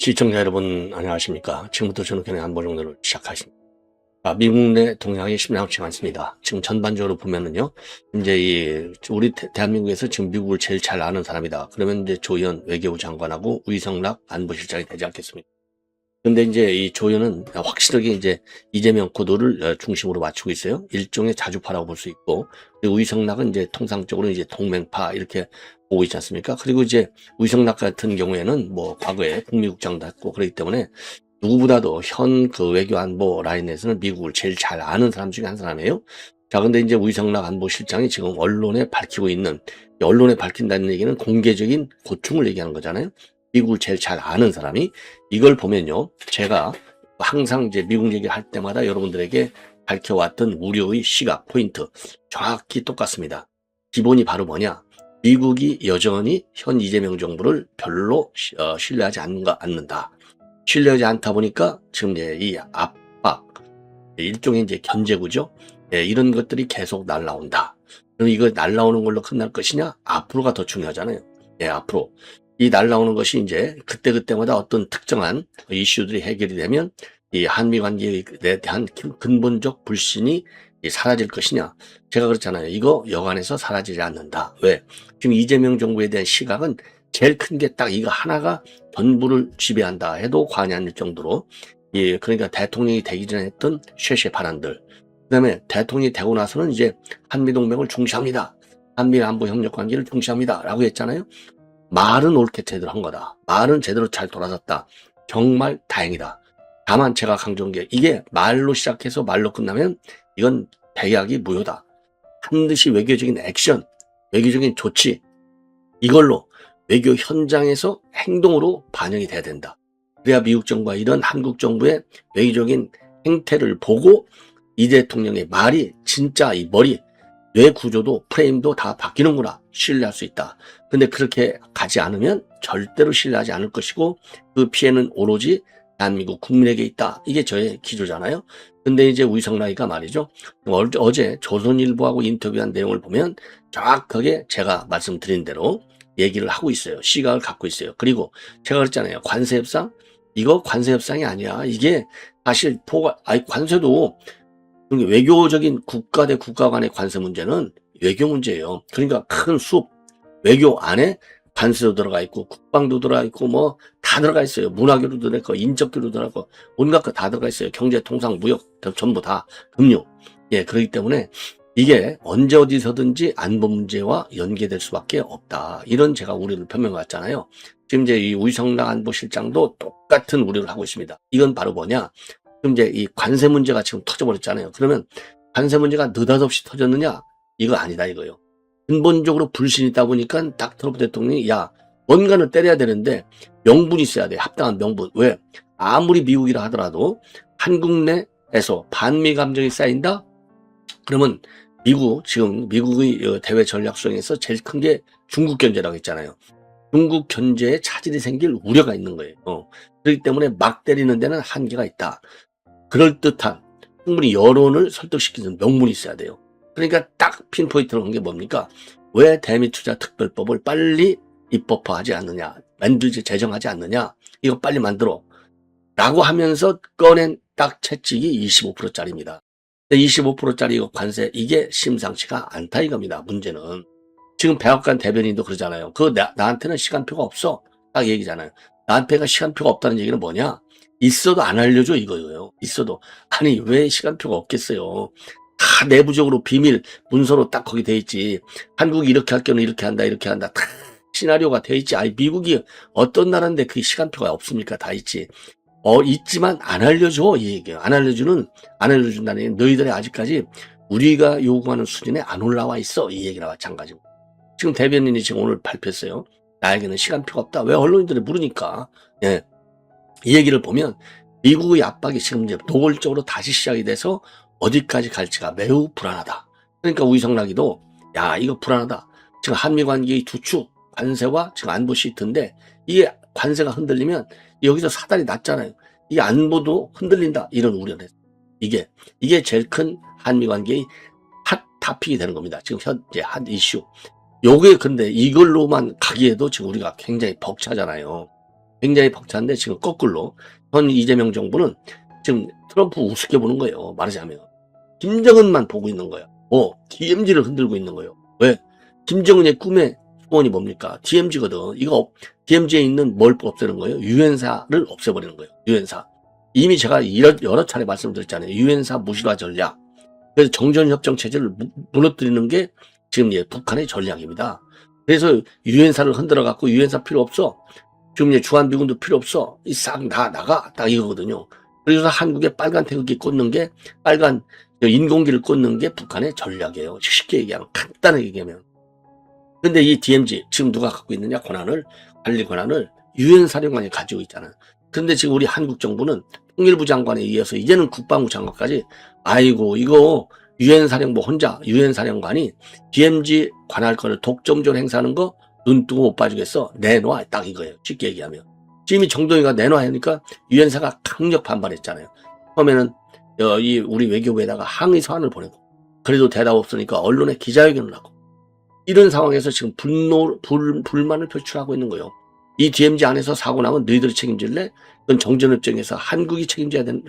시청자 여러분 안녕하십니까. 지금부터 저는 경영 안보정도를 시작하십니다. 미국 내 동향이 심상치 않습니다. 지금 전반적으로 보면은요, 이제 우리 대한민국에서 지금 미국을 제일 잘 아는 사람이다. 그러면 이제 조현 외교부 장관하고 우이성락 안보실장이 되지 않겠습니까? 근데 이제 이 조현은 확실하게 이제 이재명 구도를 중심으로 맞추고 있어요. 일종의 자주파라고 볼 수 있고, 그리고 우이성락은 이제 통상적으로 이제 동맹파 이렇게 보고 있지 않습니까? 그리고 이제 우이성락 같은 경우에는 뭐 과거에 북미국장도 했고 그렇기 때문에 누구보다도 현 그 외교 안보 라인에서는 미국을 제일 잘 아는 사람 중에 한 사람이에요. 자, 근데 이제 우이성락 안보실장이 지금 언론에 밝히고 있는, 언론에 밝힌다는 얘기는 공개적인 고충을 얘기하는 거잖아요. 미국을 제일 잘 아는 사람이. 이걸 보면요, 제가 항상 이제 미국 얘기할 때마다 여러분들에게 밝혀왔던 우려의 시각, 포인트 정확히 똑같습니다. 기본이 바로 뭐냐? 미국이 여전히 현 이재명 정부를 별로 신뢰하지 않는다. 신뢰하지 않다 보니까 지금 이제 이 압박, 일종의 이제 견제구죠. 이런 것들이 계속 날라온다. 그럼 이거 날라오는 걸로 끝날 것이냐? 앞으로가 더 중요하잖아요. 앞으로. 이 날라오는 것이 이제 그때그때마다 어떤 특정한 이슈들이 해결이 되면 이 한미 관계에 대한 근본적 불신이 사라질 것이냐. 제가 그렇잖아요. 이거 여간에서 사라지지 않는다. 왜? 지금 이재명 정부에 대한 시각은 제일 큰 게 딱 이거 하나가 전부를 지배한다 해도 과언이 아닐 정도로, 그러니까 대통령이 되기 전에 했던 쉐쉐 발언들, 그 다음에 대통령이 되고 나서는 이제 한미동맹을 중시합니다. 한미 안보 협력 관계를 중시합니다. 라고 했잖아요. 말은 옳게 제대로 한 거다. 말은 제대로 잘 돌아섰다. 정말 다행이다. 다만 제가 강조한 게, 이게 말로 시작해서 말로 끝나면 이건 백약이 무효다. 반드시 외교적인 액션, 외교적인 조치, 이걸로 외교 현장에서 행동으로 반영이 돼야 된다. 그래야 미국 정부와 이런 한국 정부의 외교적인 행태를 보고 이 대통령의 말이 진짜 이 머리, 뇌 구조도 프레임도 다 바뀌는구나, 신뢰할 수 있다. 근데 그렇게 가지 않으면 절대로 신뢰하지 않을 것이고, 그 피해는 오로지 대한민국 국민에게 있다. 이게 저의 기조잖아요. 근데 이제 우이성락이가 말이죠, 어제 조선일보하고 인터뷰한 내용을 보면 정확하게 제가 말씀드린 대로 얘기를 하고 있어요. 시각을 갖고 있어요. 그리고 제가 그랬잖아요. 관세협상? 이거 관세협상이 아니야. 이게 사실 관세도 외교적인 국가 대 국가 간의 관세 문제는 외교 문제예요. 그러니까 큰 숲, 외교 안에 관세도 들어가 있고 국방도 들어가 있고 뭐 다 들어가 있어요. 문화교도 들어가 있고 인적교도 들어가 있고 온갖 거 다 들어가 있어요. 경제, 통상, 무역 전부 다, 금융. 그렇기 때문에 이게 언제 어디서든지 안보 문제와 연계될 수밖에 없다. 이런 제가 우려를 표명해왔잖아요. 지금 이제 이 우이성락 안보실장도 똑같은 우려를 하고 있습니다. 이건 바로 뭐냐? 지금 이제 이 관세 문제가 지금 터져버렸잖아요. 그러면 관세 문제가 느닷없이 터졌느냐? 이거 아니다 이거요. 근본적으로 불신이 있다 보니까 딱 트럼프 대통령이 뭔가는 때려야 되는데 명분이 있어야 돼. 합당한 명분. 왜? 아무리 미국이라 하더라도 한국 내에서 반미 감정이 쌓인다? 그러면 지금 미국의 대외 전략 수행에서 제일 큰 게 중국 견제라고 했잖아요. 중국 견제에 차질이 생길 우려가 있는 거예요. 그렇기 때문에 막 때리는 데는 한계가 있다. 그럴듯한 충분히 여론을 설득시키는 명분이 있어야 돼요. 그러니까 딱 핀포인트로 한 게 뭡니까? 왜 대미투자특별법을 빨리 입법화하지 않느냐, 제정하지 않느냐, 이거 빨리 만들어 라고 하면서 꺼낸 딱 채찍이 25%짜리입니다. 25%짜리 이거 관세, 이게 심상치가 않다 이겁니다. 문제는 지금 백악관 대변인도 그러잖아요. 나한테는 시간표가 없어, 딱 얘기잖아요. 나한테가 시간표가 없다는 얘기는 뭐냐? 있어도 안 알려줘 이거예요. 있어도. 아니 왜 시간표가 없겠어요. 다 내부적으로 비밀 문서로 딱 거기 돼 있지. 한국이 이렇게 할 경우는 이렇게 한다, 이렇게 한다, 다 시나리오가 돼 있지. 아니 미국이 어떤 나라인데 그 시간표가 없습니까? 다 있지. 있지만 안 알려줘 이 얘기예요. 안 알려준다는 얘기는 너희들이 아직까지 우리가 요구하는 수준에 안 올라와 있어, 이 얘기랑 마찬가지고. 지금 대변인이 지금 오늘 발표했어요. 나에게는 시간표가 없다. 왜? 언론인들이 물으니까. 이 얘기를 보면 미국의 압박이 지금 이제 노골적으로 다시 시작이 돼서 어디까지 갈지가 매우 불안하다. 그러니까 우이성락이도 이거 불안하다. 지금 한미 관계의 두 축, 관세와 지금 안보 시트인데 이게 관세가 흔들리면 여기서 사달이 났잖아요. 이게 안보도 흔들린다. 이런 우려를 했어요. 이게 제일 큰 한미 관계의 핫 토픽이 되는 겁니다. 지금 현재 핫 이슈. 요게 근데 이걸로만 가기에도 지금 우리가 굉장히 벅차잖아요. 굉장히 벅찬데 지금 거꾸로 현 이재명 정부는 지금 트럼프 우습게 보는 거예요. 말하자면 김정은만 보고 있는 거예요. DMZ를 흔들고 있는 거예요. 왜? 김정은의 꿈의 소원이 뭡니까? DMZ거든. 이거 DMZ에 있는 뭘 없애는 거예요? 유엔사를 없애버리는 거예요. 유엔사. 이미 제가 여러 차례 말씀드렸잖아요. 유엔사 무실화 전략. 그래서 정전협정 체제를 무너뜨리는 게 지금 북한의 전략입니다. 그래서 유엔사를 흔들어 갖고 유엔사 필요 없어. 지금 주한미군도 필요 없어. 싹 나가. 딱 이거거든요. 그래서 한국에 빨간 태극기 꽂는 게 빨간 인공기를 꽂는 게 북한의 전략이에요. 쉽게 얘기하면 간단하게 얘기하면. 근데 이 DMZ 지금 누가 갖고 있느냐? 관리 권한을 유엔 사령관이 가지고 있잖아요. 근데 지금 우리 한국 정부는 통일부 장관에 의해서 이제는 국방부 장관까지 아이고 이거 유엔 사령부 혼자 유엔 사령관이 DMZ 관할권을 독점적으로 행사하는 거 눈 뜨고 못 봐주겠어. 내놔. 딱 이거예요. 쉽게 얘기하면. 지금 이 정동이가 내놔 하니까 유엔사가 강력 반발했잖아요. 처음에는 우리 외교부에다가 항의 서한을 보내고 그래도 대답 없으니까 언론에 기자회견을 하고 이런 상황에서 지금 불만을 표출하고 있는 거예요. 이 DMZ 안에서 사고 나면 너희들이 책임질래? 그건 정전협정에서 한국이 책임져야 되는,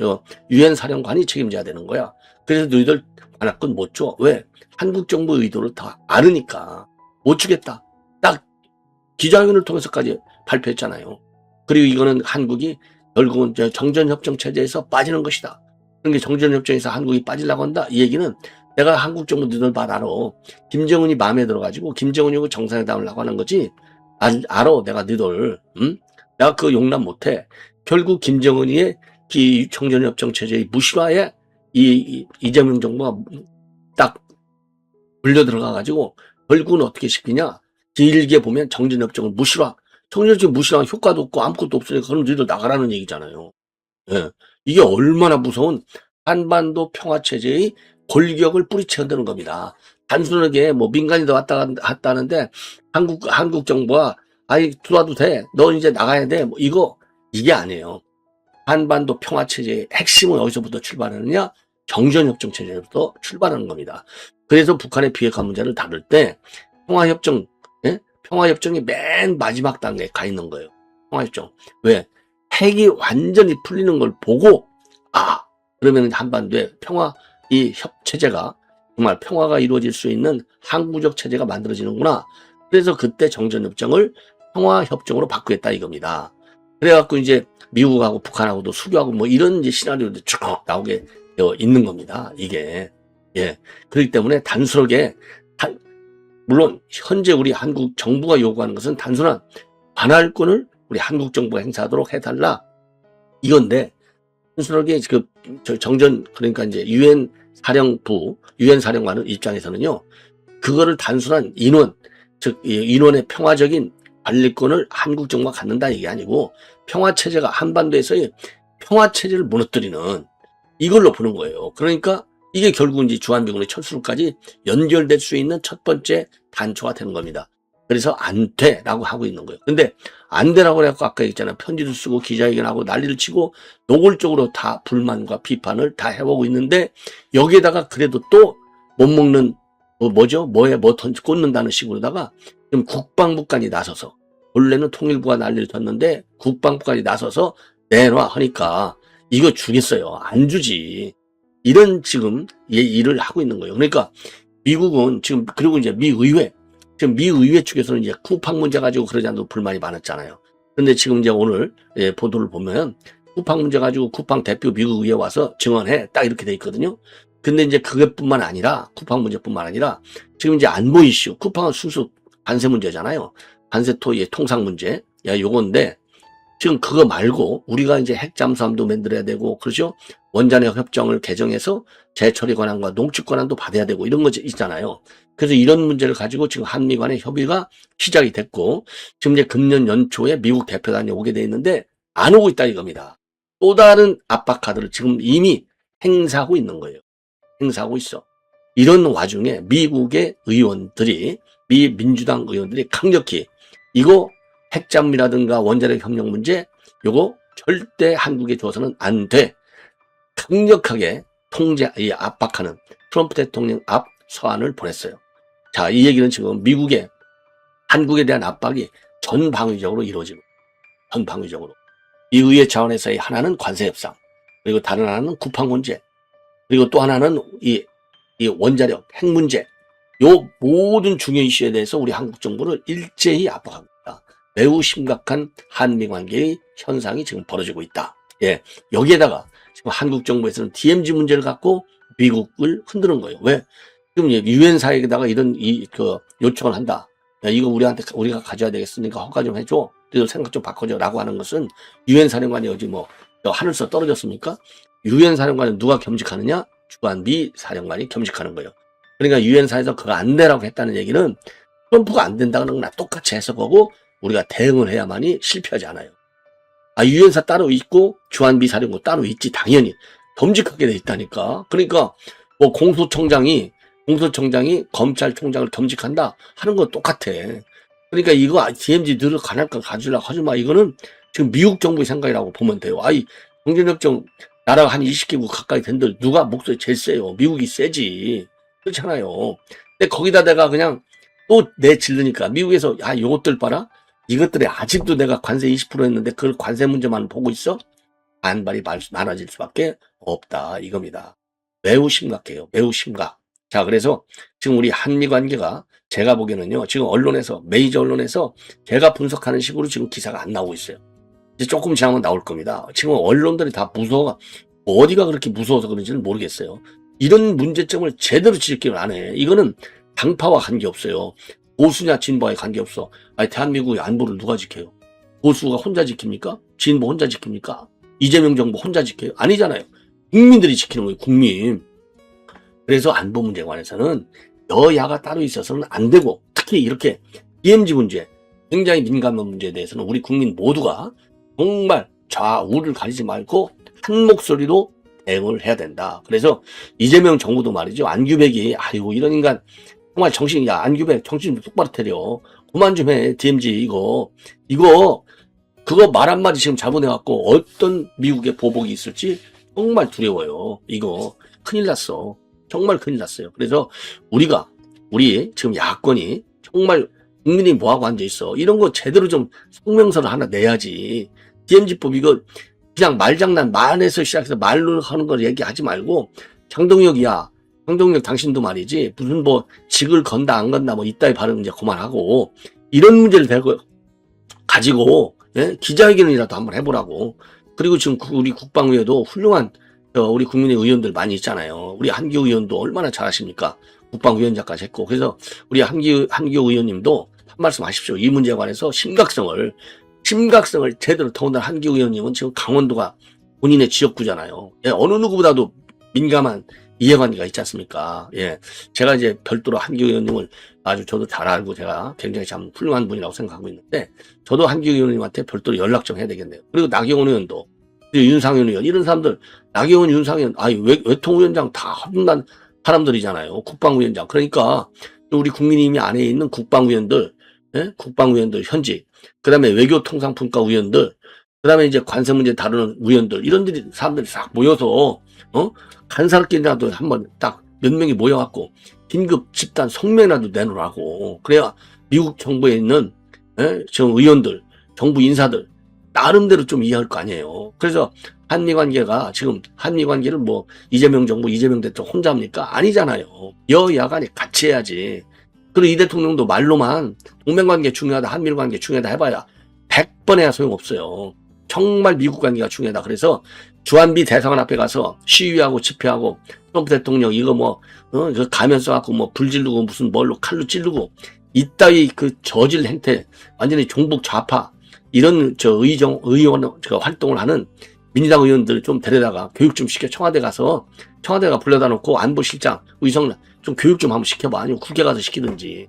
유엔 사령관이 책임져야 되는 거야. 그래서 너희들 관할권 못 줘. 왜? 한국 정부 의도를 다 알으니까 못 주겠다. 딱 기자회견을 통해서까지 발표했잖아요. 그리고 이거는 한국이 결국은 정전협정 체제에서 빠지는 것이다. 그러니까 정전협정에서 한국이 빠지려고 한다. 이 얘기는 내가 한국 정부 너희들 알아. 김정은이 마음에 들어가지고 김정은이고 정상회담을 하고 하는 거지. 알아. 내가 너희들. 내가 그거 용납 못해. 결국 김정은이의 이 정전협정 체제의 무실화에 이재명 정부가 딱 물려 들어가가지고 결국은 어떻게 시키냐. 길게 보면 정전협정을 무실화. 정전협정 무실화 효과도 없고 아무것도 없으니까 그럼 너희들 나가라는 얘기잖아요. 예. 이게 얼마나 무서운 한반도 평화체제의 골격을 뿌리쳐야 되는 겁니다. 단순하게 민간이 더 왔다 갔다 하는데 한국 정부가 들어와도 돼. 너 이제 나가야 돼. 이게 아니에요. 한반도 평화체제의 핵심은 어디서부터 출발하느냐? 정전협정 체제부터 출발하는 겁니다. 그래서 북한의 비핵화 문제를 다룰 때 평화협정이 맨 마지막 단계에 가 있는 거예요. 평화협정. 왜? 핵이 완전히 풀리는 걸 보고 그러면 한반도에 이 체제가 정말 평화가 이루어질 수 있는 항구적 체제가 만들어지는구나. 그래서 그때 정전협정을 평화협정으로 바꾸겠다 이겁니다. 그래갖고 이제 미국하고 북한하고도 수교하고 이런 이제 시나리오도 쭉 나오게 되어 있는 겁니다. 이게. 그렇기 때문에 단순하게 물론 현재 우리 한국 정부가 요구하는 것은 단순한 관할권을 우리 한국 정부가 행사하도록 해달라 이건데 단순하게 그러니까 이제 유엔 사령관의 입장에서는요 그거를 단순한 인원의 평화적인 관리권을 한국 정부가 갖는다 이게 아니고 평화체제가 한반도에서의 평화체제를 무너뜨리는 이걸로 보는 거예요. 그러니까 이게 결국 이제 주한미군의 철수로까지 연결될 수 있는 첫 번째 단초가 되는 겁니다. 그래서 안 돼라고 하고 있는 거예요. 근데 안 되라고 해갖고 아까 얘기했잖아요. 편지도 쓰고 기자회견하고 난리를 치고 노골적으로 다 불만과 비판을 다 해오고 있는데 여기에다가 그래도 또 못 먹는 뭐에 꽂는다는 식으로다가 지금 국방부까지 나서서 원래는 통일부가 난리를 쳤는데 국방부까지 나서서 내놔 하니까 이거 주겠어요. 안 주지. 이런 지금 일을 하고 있는 거예요. 그러니까 미국은 지금 그리고 이제 미의회 측에서는 이제 쿠팡 문제 가지고 그러지 않아도 불만이 많았잖아요. 근데 지금 이제 오늘 보도를 보면 쿠팡 문제 가지고 쿠팡 대표 미국 의회에 와서 증언해 딱 이렇게 돼 있거든요. 근데 이제 그것뿐만 아니라 쿠팡 문제뿐만 아니라 지금 이제 안보 이슈, 쿠팡은 순수 관세 문제잖아요. 관세토의 통상 문제, 요건데 지금 그거 말고 우리가 이제 핵 잠수함도 만들어야 되고 그렇죠? 원자력 협정을 개정해서 재처리 권한과 농축 권한도 받아야 되고 이런 거 있잖아요. 그래서 이런 문제를 가지고 지금 한미 간의 협의가 시작이 됐고 지금 이제 금년 연초에 미국 대표단이 오게 돼 있는데 안 오고 있다 이겁니다. 또 다른 압박 카드를 지금 이미 행사하고 있는 거예요. 행사하고 있어. 이런 와중에 미국의 의원들이 미 민주당 의원들이 강력히 이거 핵잠미라든가 원자력 협력 문제 요거 절대 한국에 줘서는 안 돼. 강력하게 압박하는 트럼프 대통령 앞 서한을 보냈어요. 자, 이 얘기는 지금 미국의 한국에 대한 압박이 전방위적으로 이루어지고 전 방위적으로. 이 의회 차원에서의 하나는 관세 협상, 그리고 다른 하나는 국방 문제, 그리고 또 하나는 이 원자력, 핵 문제, 요 모든 중요 이슈에 대해서 우리 한국 정부를 일제히 압박하고 있다. 매우 심각한 한미 관계의 현상이 지금 벌어지고 있다. 예, 여기에다가 지금 한국 정부에서는 DMZ 문제를 갖고 미국을 흔드는 거예요. 왜? 지금 유엔 사회에다가 이런 요청을 한다. 야, 이거 우리가 가져야 되겠으니까 허가 좀 해줘. 그래서 생각 좀 바꿔줘라고 하는 것은 유엔 사령관이 어디 하늘에서 떨어졌습니까? 유엔 사령관은 누가 겸직하느냐? 주한미 사령관이 겸직하는 거예요. 그러니까 유엔사에서 그거 안 되라고 했다는 얘기는 트럼프가 안 된다는 거나 똑같이 해석하고 우리가 대응을 해야만이 실패하지 않아요. 유엔사 따로 있고 주한미 사령부 따로 있지 당연히 겸직하게 돼 있다니까. 그러니까 뭐 공소청장이 검찰총장을 겸직한다 하는 건 똑같아. 그러니까 이거 DMZ 늘 가지려고 하지 마. 이거는 지금 미국 정부의 생각이라고 보면 돼요. 경제협정 나라가 한 20개국 가까이 된들 누가 목소리 제일 세요? 미국이 세지. 그렇잖아요. 근데 거기다 내가 그냥 또 내질르니까 미국에서 요것들 봐라. 이것들이 아직도 내가 관세 20% 했는데 그 관세 문제만 보고 있어? 반발이 많아질 수밖에 없다 이겁니다. 매우 심각해요. 매우 심각. 자, 그래서 지금 우리 한미 관계가 제가 보기에는요. 지금 언론에서 메이저 언론에서 제가 분석하는 식으로 지금 기사가 안 나오고 있어요. 이제 조금 지나면 나올 겁니다. 지금 언론들이 다 무서워. 어디가 그렇게 무서워서 그런지는 모르겠어요. 이런 문제점을 제대로 지적을 안 해. 이거는 당파와 관계없어요. 보수냐 진보와의 관계없어. 대한민국의 안보를 누가 지켜요? 보수가 혼자 지킵니까? 진보 혼자 지킵니까? 이재명 정부 혼자 지켜요? 아니잖아요. 국민들이 지키는 거예요. 국민. 그래서 안보 문제에 관해서는 여야가 따로 있어서는 안 되고, 특히 이렇게 DMZ 문제, 굉장히 민감한 문제에 대해서는 우리 국민 모두가 정말 좌우를 가리지 말고 한 목소리로 대응을 해야 된다. 그래서 이재명 정부도 말이죠. 안규백이 이런 인간 정말 안규백 정신 똑바로 차려. 그만 좀 해. DMZ 그거 말 한마디 지금 잘못해갖고 어떤 미국의 보복이 있을지 정말 두려워요. 이거 큰일 났어. 정말 큰일 났어요. 그래서 우리 지금 야권이 정말 국민이 뭐하고 앉아있어. 이런 거 제대로 좀 성명서를 하나 내야지. DMZ법 이거 그냥 말장난 말에서 시작해서 말로 하는 걸 얘기하지 말고 장동혁 당신도 말이지 무슨 직을 건다 안 건다 이따위 발언 이제 그만하고 이런 문제를 가지고 기자회견이라도 한번 해보라고. 그리고 지금 우리 국방위에도 훌륭한 우리 국민의 의원들 많이 있잖아요. 우리 한기호 의원도 얼마나 잘하십니까? 국방위원장까지 했고. 그래서 우리 한기호 의원님도 한 말씀 하십시오. 이 문제에 관해서 심각성을 제대로. 더군다나 한기호 의원님은 지금 강원도가 본인의 지역구잖아요. 어느 누구보다도 민감한 이해관계가 있지 않습니까? 제가 이제 별도로 한기호 의원님을 아주 저도 잘 알고 제가 굉장히 참 훌륭한 분이라고 생각하고 있는데 저도 한기호 의원님한테 별도로 연락 좀 해야 되겠네요. 그리고 나경원 의원도, 그리고 윤상현 의원, 이런 사람들, 나경원, 윤상현, 외통위원장 다 험난 사람들이잖아요. 국방위원장. 그러니까 우리 국민의힘 안에 있는 국방위원들 현직, 그 다음에 외교통상분과위원들, 그 다음에 이제 관세 문제 다루는 위원들, 사람들이 싹 모여서, 간사롭게라도 한번 딱 몇 명이 모여갖고, 긴급 집단 성명이라도 내놓으라고. 그래야 미국 정부에 있는, 저 의원들, 정부 인사들, 나름대로 좀 이해할 거 아니에요. 그래서 지금 한미 관계를 이재명 정부, 이재명 대통령 혼자 합니까? 아니잖아요. 여야가 같이 해야지. 그리고 이 대통령도 말로만 동맹관계 중요하다, 한미일 관계 중요하다 해봐야 100번 해야 소용없어요. 정말 미국 관계가 중요하다. 그래서 주한미 대사관 앞에 가서 시위하고 집회하고 트럼프 대통령 이거 그 가면 써갖고 불 지르고 무슨 칼로 찌르고 이따위 그 저질 행태, 완전히 종북 좌파 이런 의원 활동을 하는 민주당 의원들 좀 데려다가 교육 좀 시켜. 청와대가 불러다 놓고 안보실장, 의성 좀 교육 좀 한번 시켜봐. 아니면 국회 가서 시키든지.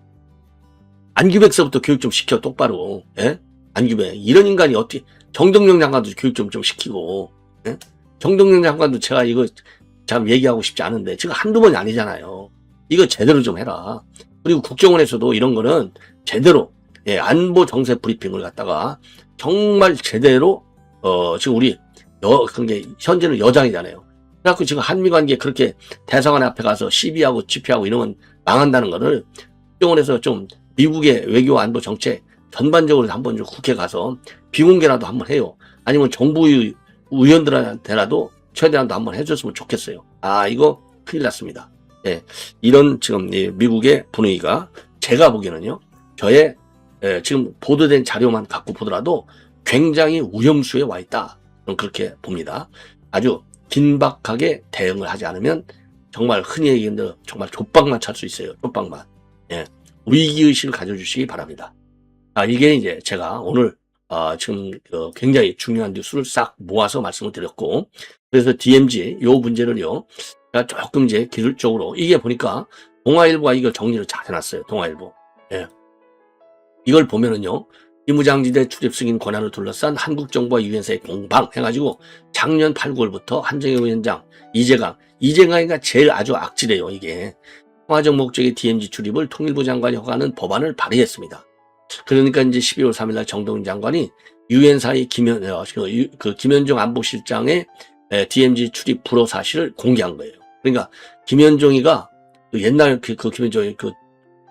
안규백서부터 교육 좀 시켜, 똑바로. 안규백. 이런 인간이 어떻게, 정동영 장관도 교육 좀 시키고, 정동영 장관도 제가 이거 참 얘기하고 싶지 않은데, 지금 한두 번이 아니잖아요. 이거 제대로 좀 해라. 그리고 국정원에서도 이런 거는 제대로, 안보 정세 브리핑을 갖다가 정말 제대로, 지금 그게 현재는 여장이잖아요. 그래갖고 지금 한미 관계 그렇게 대사관 앞에 가서 시비하고 집회하고 이러면 망한다는 거를 국정원에서 좀 미국의 외교 안보 정책 전반적으로 한번 좀 국회 가서 비공개라도 한번 해요. 아니면 정부 의원들한테라도 최대한도 한번 해줬으면 좋겠어요. 아, 이거 큰일 났습니다. 예, 이런 지금 미국의 분위기가 제가 보기에는요, 저의 지금 보도된 자료만 갖고 보더라도 굉장히 위험수에 와 있다. 저는 그렇게 봅니다. 아주 긴박하게 대응을 하지 않으면 정말 흔히 얘기하는 정말 족박만 찰 수 있어요. 족박만. 예, 위기의식을 가져주시기 바랍니다. 아, 이게 이제 제가 오늘 지금 굉장히 중요한 뉴스를 싹 모아서 말씀을 드렸고, 그래서 DMZ 요 문제를요, 제가 조금 이제 기술적으로 이게 보니까 동아일보가 이걸 정리를 잘 해놨어요. 동아일보. 예. 이걸 보면은요, 비무장지대 출입 승인 권한을 둘러싼 한국 정부와 유엔사의 공방 해가지고 작년 8, 9월부터 한정희 위원장, 이재강이가 제일 아주 악질해요. 이게 평화적 목적의 DMZ 출입을 통일부 장관이 허가하는 법안을 발의했습니다. 그러니까 이제 12월 3일날 정동윤 장관이 유엔사의 김현종 안보실장의 DMZ 출입 불허 사실을 공개한 거예요. 그러니까 김현종이가 옛날 김현종이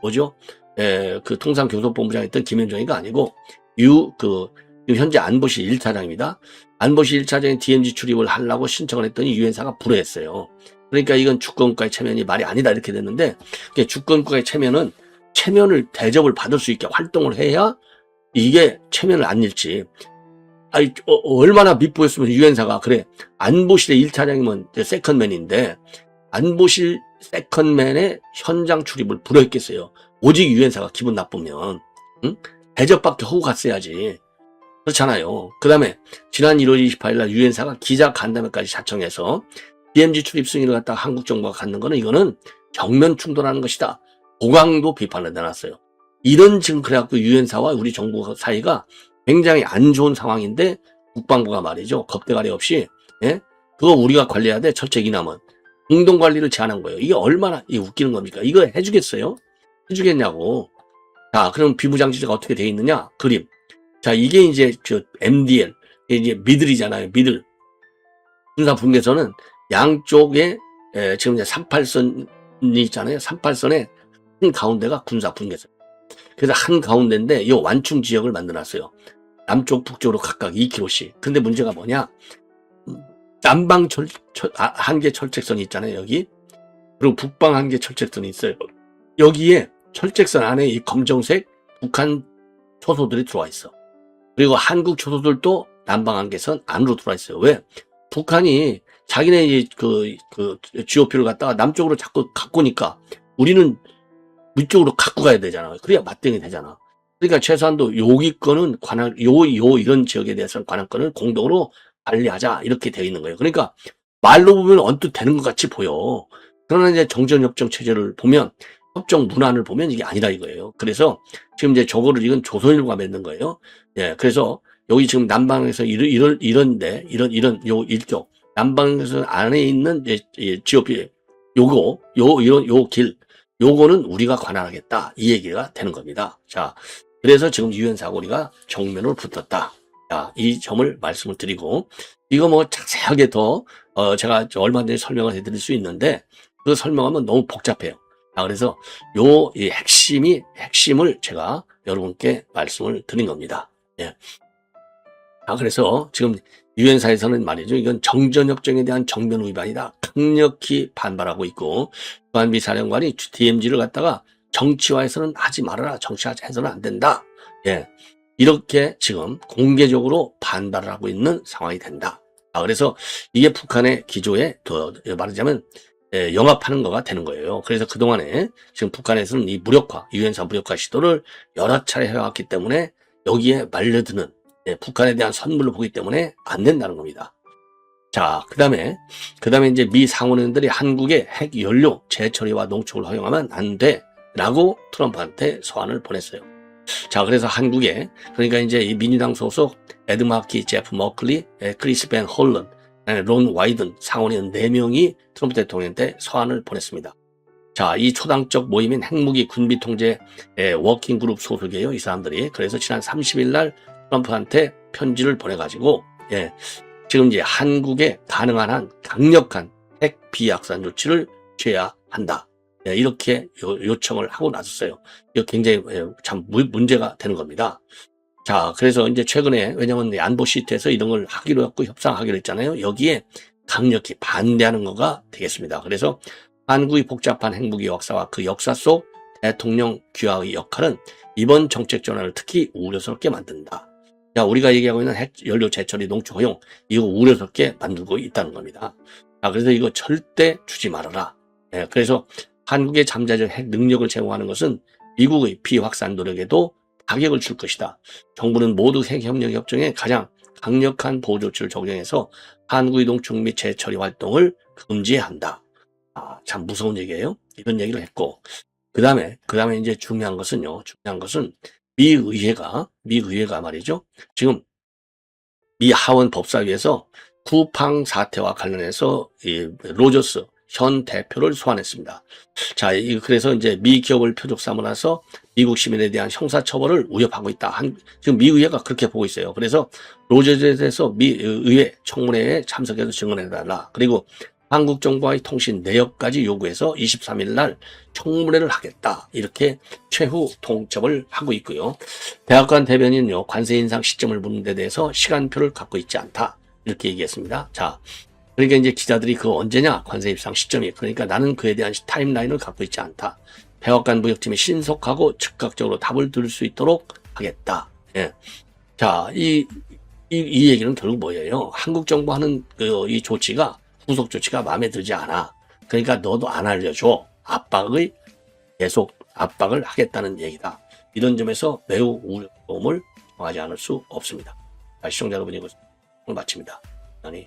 뭐죠? 그 통상교섭본부장 했던 김현종이가 아니고 현재 안보실 1차장입니다. 안보실 1차장이 DMZ 출입을 하려고 신청을 했더니 유엔사가 불허했어요. 그러니까 이건 주권국가의 체면이 말이 아니다 이렇게 됐는데, 주권국가의 체면을 대접을 받을 수 있게 활동을 해야 이게 체면을 안 잃지. 아니, 얼마나 밉보였으면 유엔사가, 그래, 안보실의 1차장이면 세컨맨인데, 안보실 세컨맨의 현장 출입을 불허했겠어요. 오직 유엔사가 기분 나쁘면, 응? 대접받게 하고 갔어야지. 그렇잖아요. 그 다음에, 지난 1월 28일날 유엔사가 기자 간담회까지 자청해서, DMZ 출입 승인을 갖다가 한국 정부가 갖는 거는 이거는 정면 충돌하는 것이다. 보강도 비판을 내놨어요. 이런 지금 그래갖고 유엔사와 우리 정부 사이가 굉장히 안 좋은 상황인데 국방부가 말이죠. 겁대가리 없이, 예? 그거 우리가 관리해야 돼. 철책 이남은. 공동관리를 제안한 거예요. 이게 얼마나 웃기는 겁니까? 이거 해주겠어요? 해주겠냐고. 자, 그럼 비무장지대가 어떻게 돼 있느냐? 그림. 자, 이게 이제 MDL. 이게 미들이잖아요. 미들. 군사분계선은 양쪽에 지금 이제 38선이 있잖아요. 38선에 한 가운데가 군사분계선. 그래서 한 가운데인데 이 완충 지역을 만들어놨어요. 남쪽 북쪽으로 각각 2km씩. 근데 문제가 뭐냐? 남방 한계 철책선이 있잖아요. 여기. 그리고 북방 한계 철책선이 있어요. 여기에 철책선 안에 이 검정색 북한 초소들이 들어와 있어. 그리고 한국 초소들도 남방 한계선 안으로 들어와 있어요. 왜? 북한이 자기네 GOP를 갖다가 남쪽으로 자꾸 갖고 오니까 우리는 위쪽으로 갖고 가야 되잖아. 그래야 맞대응이 되잖아. 그러니까 최소한도 여기 거는 이런 지역에 대해서는 관할권을 공동으로 관리하자. 이렇게 되어 있는 거예요. 그러니까 말로 보면 언뜻 되는 것 같이 보여. 그러나 이제 정전협정 체제를 보면, 협정 문안을 보면 이게 아니다 이거예요. 그래서 지금 이제 이건 조선일보가 맺는 거예요. 예, 그래서 여기 지금 남방에서 이런 요 일쪽, 남방에서 안에 있는 GOP, 요 길, 요거는 우리가 관할하겠다. 이 얘기가 되는 겁니다. 자, 그래서 지금 유엔사하고 우리가 정면으로 붙었다. 자, 이 점을 말씀을 드리고, 이거 뭐 자세하게 더, 제가 얼마든지 설명을 해드릴 수 있는데, 그 설명하면 너무 복잡해요. 자, 그래서 이 핵심을 제가 여러분께 말씀을 드린 겁니다. 예. 자, 그래서 지금 유엔사에서는 말이죠. 이건 정전협정에 대한 정면 위반이다. 강력히 반발하고 있고, 주한미 사령관이 DMZ를 갖다가 정치화해서는 하지 말아라. 정치화해서는 안 된다. 예. 이렇게 지금 공개적으로 반발을 하고 있는 상황이 된다. 아, 그래서 이게 북한의 기조에 더 말하자면 영합하는 거가 되는 거예요. 그래서 그동안에 지금 북한에서는 이 유엔사 무력화 시도를 여러 차례 해왔기 때문에 여기에 말려드는 북한에 대한 선물로 보기 때문에 안 된다는 겁니다. 자, 그 다음에 이제 미 상원의원들이 한국의 핵 연료 재처리와 농축을 허용하면 안 돼. 라고 트럼프한테 서한을 보냈어요. 자, 그래서 한국에, 그러니까 이제 이 민주당 소속 에드 마키, 제프 머클리, 크리스 벤 홀런, 론 와이든 상원의원 4명이 트럼프 대통령한테 서한을 보냈습니다. 자, 이 초당적 모임인 핵무기 군비 통제 워킹 그룹 소속이에요, 이 사람들이. 그래서 지난 30일 날 트럼프한테 편지를 보내가지고, 지금 이제 한국에 가능한 한 강력한 핵 비확산 조치를 취해야 한다. 이렇게 요청을 하고 나섰어요. 이거 굉장히 참 문제가 되는 겁니다. 자, 그래서 이제 최근에 왜냐면 안보 시트에서 이런 걸 하기로 했고 협상하기로 했잖아요. 여기에 강력히 반대하는 거가 되겠습니다. 그래서 한국의 복잡한 행복의 역사와 그 역사 속 대통령 귀화의 역할은 이번 정책 전환을 특히 우려스럽게 만든다. 자, 우리가 얘기하고 있는 핵 연료 재처리 농축 허용 이거 우려스럽게 만들고 있다는 겁니다. 자, 그래서 이거 절대 주지 말아라. 예, 그래서 한국의 잠재적 핵 능력을 제공하는 것은 미국의 비확산 노력에도 타격을 줄 것이다. 정부는 모두 핵협력 협정에 가장 강력한 보호 조치를 적용해서 한국의 농축 및 재처리 활동을 금지해야 한다. 아, 참 무서운 얘기예요. 이런 얘기를 했고, 그 다음에 이제 중요한 것은 미의회가 말이죠. 지금 미 하원 법사위에서 쿠팡 사태와 관련해서 이 로저스 현 대표를 소환했습니다. 자, 그래서 이제 미 기업을 표적 삼으라서 미국 시민에 대한 형사처벌을 우려하고 있다. 지금 미 의회가 그렇게 보고 있어요. 그래서 로저스에 대해서 미 의회 청문회에 참석해서 증언해달라. 그리고 한국 정부와의 통신 내역까지 요구해서 23일 날 청문회를 하겠다. 이렇게 최후 통첩을 하고 있고요. 백악관 대변인은요, 관세 인상 시점을 묻는 데 대해서 시간표를 갖고 있지 않다. 이렇게 얘기했습니다. 자, 그러니까 이제 기자들이 그거 언제냐? 관세 인상 시점이. 그러니까 나는 그에 대한 타임라인을 갖고 있지 않다. 백악관 무역팀이 신속하고 즉각적으로 답을 들을 수 있도록 하겠다. 예. 자, 이 얘기는 결국 뭐예요? 한국 정부 하는 이 조치가 후속 조치가 마음에 들지 않아. 그러니까 너도 안 알려줘. 계속 압박을 하겠다는 얘기다. 이런 점에서 매우 우려움을 정하지 않을 수 없습니다. 시청자 여러분이 오늘 마칩니다. 아니.